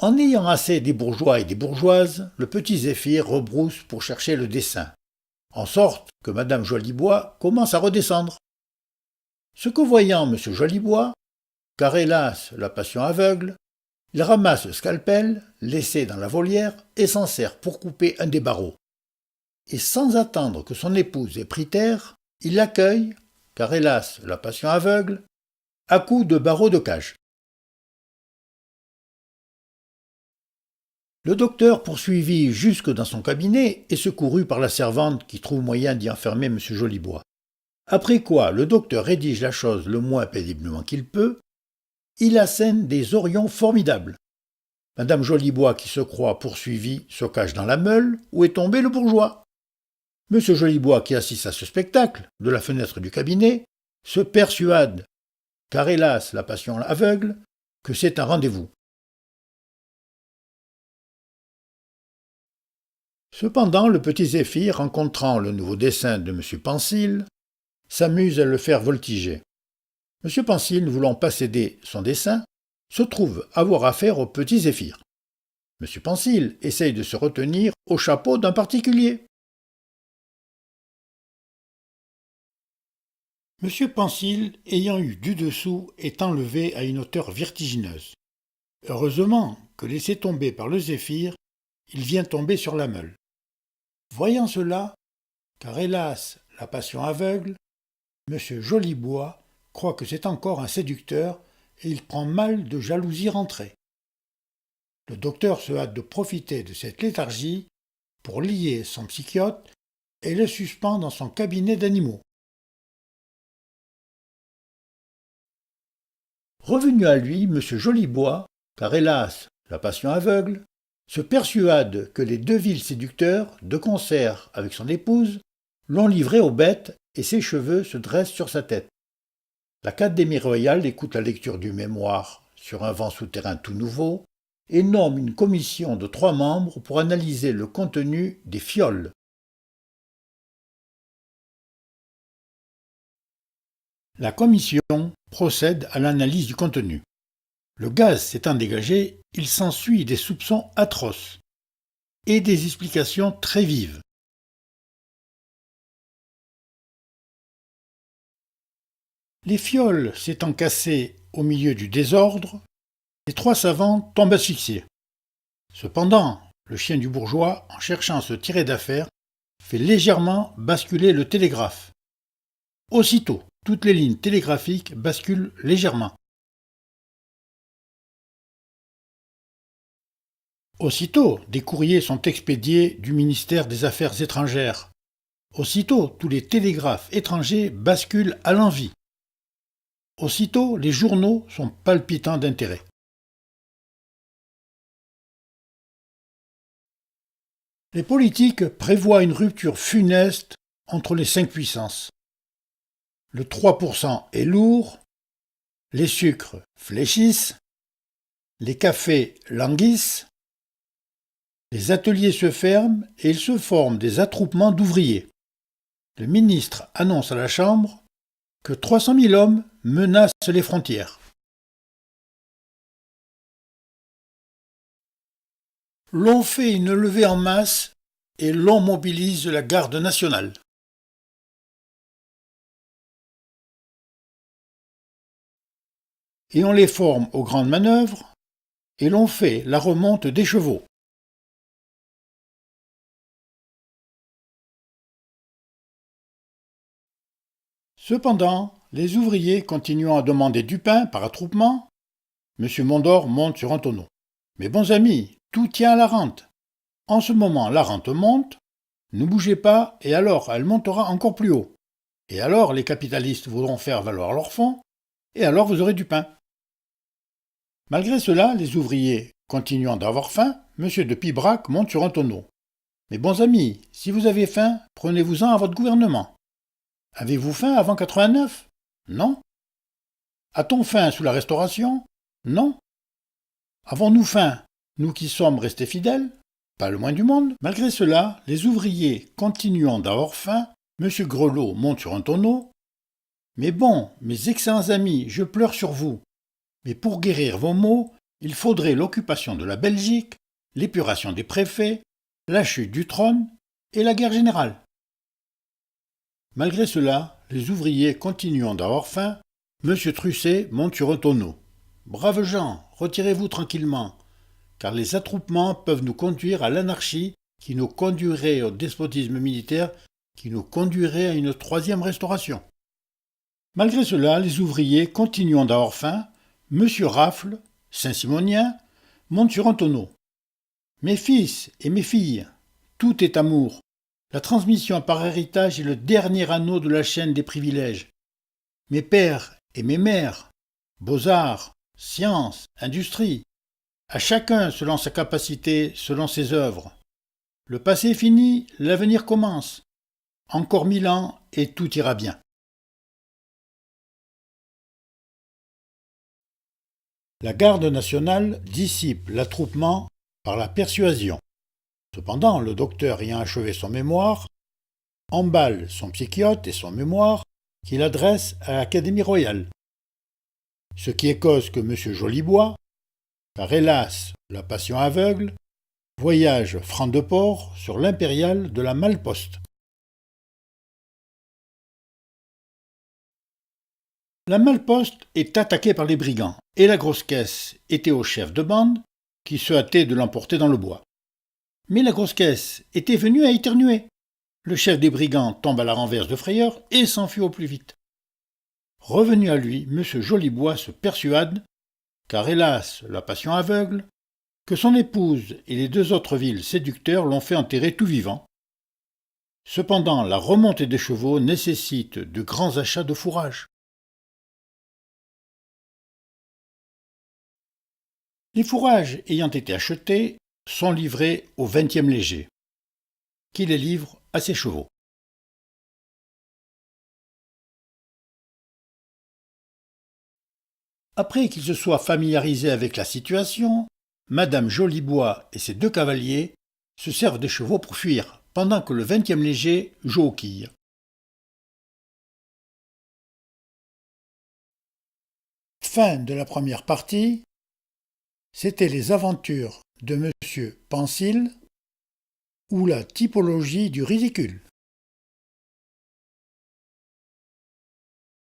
En ayant assez des bourgeois et des bourgeoises, le petit Zéphyr rebrousse pour chercher le dessin, en sorte que madame Jolibois commence à redescendre. Ce que voyant M. Jolibois, car hélas la passion aveugle, il ramasse le scalpel, laissé dans la volière, et s'en sert pour couper un des barreaux. Et sans attendre que son épouse ait pris terre, il l'accueille, car hélas la passion aveugle, à coups de barreaux de cage. Le docteur poursuivit jusque dans son cabinet et secouru par la servante qui trouve moyen d'y enfermer M. Jolibois. Après quoi, le docteur rédige la chose le moins péniblement qu'il peut. Il assène des horions formidables. Madame Jolibois, qui se croit poursuivie, se cache dans la meule où est tombé le bourgeois. M. Jolibois, qui assiste à ce spectacle, de la fenêtre du cabinet, se persuade, car hélas la passion aveugle, que c'est un rendez-vous. Cependant, le petit Zéphyr, rencontrant le nouveau dessin de M. Pansil, s'amuse à le faire voltiger. M. Pansil, ne voulant pas céder son dessin, se trouve avoir affaire au petit Zéphyr. M. Pansil essaye de se retenir au chapeau d'un particulier. M. Pansil, ayant eu du dessous, est enlevé à une hauteur vertigineuse. Heureusement que laissé tomber par le Zéphyr, il vient tomber sur la meule. Voyant cela, car hélas la passion aveugle, M. Jolibois croit que c'est encore un séducteur et il prend mal de jalousie rentrée. Le docteur se hâte de profiter de cette léthargie pour lier son psychote et le suspend dans son cabinet d'animaux. Revenu à lui, M. Jolibois, car hélas la passion aveugle, se persuade que les deux vils séducteurs, de concert avec son épouse, l'ont livré aux bêtes et ses cheveux se dressent sur sa tête. L'Académie royale écoute la lecture du mémoire sur un vent souterrain tout nouveau et nomme une commission de 3 membres pour analyser le contenu des fioles. La commission procède à l'analyse du contenu. Le gaz s'étant dégagé, il s'ensuit des soupçons atroces et des explications très vives. Les fioles s'étant cassées au milieu du désordre, les 3 savants tombent asphyxiés. Cependant, le chien du bourgeois, en cherchant à se tirer d'affaire, fait légèrement basculer le télégraphe. Aussitôt, toutes les lignes télégraphiques basculent légèrement. Aussitôt, des courriers sont expédiés du ministère des Affaires étrangères. Aussitôt, tous les télégraphes étrangers basculent à l'envi. Aussitôt, les journaux sont palpitants d'intérêt. Les politiques prévoient une rupture funeste entre les 5 puissances. Le 3% est lourd, les sucres fléchissent, les cafés languissent, les ateliers se ferment et il se forme des attroupements d'ouvriers. Le ministre annonce à la Chambre que 300 000 hommes menacent les frontières. L'on fait une levée en masse et l'on mobilise la garde nationale. Et on les forme aux grandes manœuvres et l'on fait la remonte des chevaux. Cependant, les ouvriers continuant à demander du pain par attroupement, M. Mondor monte sur un tonneau. Mes bons amis, tout tient à la rente. En ce moment, la rente monte, ne bougez pas, et alors elle montera encore plus haut. Et alors les capitalistes voudront faire valoir leurs fonds, et alors vous aurez du pain. Malgré cela, les ouvriers, continuant d'avoir faim, M. de Pibrac monte sur un tonneau. Mes bons amis, si vous avez faim, prenez-vous-en à votre gouvernement. Avez-vous faim avant 89 ? Non. A-t-on faim sous la Restauration ? Non. Avons-nous faim, nous qui sommes restés fidèles ? Pas le moins du monde. Malgré cela, les ouvriers continuant d'avoir faim, M. Grelot monte sur un tonneau. Mais bon, mes excellents amis, je pleure sur vous. Mais pour guérir vos maux, il faudrait l'occupation de la Belgique, l'épuration des préfets, la chute du trône et la guerre générale. Malgré cela, les ouvriers continuant d'avoir faim, M. Trucet monte sur un tonneau. « Braves gens, retirez-vous tranquillement, car les attroupements peuvent nous conduire à l'anarchie qui nous conduirait au despotisme militaire, qui nous conduirait à une troisième restauration. » Malgré cela, les ouvriers continuant d'avoir faim, M. Rafle, Saint-Simonien, monte sur un tonneau. « Mes fils et mes filles, tout est amour. La transmission par héritage est le dernier anneau de la chaîne des privilèges. Mes pères et mes mères, beaux-arts, sciences, industrie, à chacun selon sa capacité, selon ses œuvres. Le passé est fini, l'avenir commence. Encore 1000 ans et tout ira bien. » La garde nationale dissipe l'attroupement par la persuasion. Cependant, le docteur ayant achevé son mémoire, emballe son psychiote et son mémoire qu'il adresse à l'Académie royale. Ce qui est cause que M. Jolibois, car hélas, la passion aveugle, voyage franc de port sur l'impériale de la Malle-Poste. La Malle-Poste est attaquée par les brigands, et la grosse caisse était au chef de bande qui se hâtait de l'emporter dans le bois. Mais la grosse caisse était venue à éternuer. Le chef des brigands tombe à la renverse de frayeur et s'enfuit au plus vite. Revenu à lui, M. Jolibois se persuade, car hélas, la passion aveugle, que son épouse et les 2 autres vils séducteurs l'ont fait enterrer tout vivant. Cependant, la remontée des chevaux nécessite de grands achats de fourrage. Les fourrages ayant été achetés sont livrés au 20e léger, qui les livre à ses chevaux. Après qu'il se soit familiarisé avec la situation, Madame Jolibois et ses 2 cavaliers se servent des chevaux pour fuir, pendant que le 20e léger joue aux quilles. Fin de la première partie. C'était les aventures de M. Pensil ou la typologie du ridicule.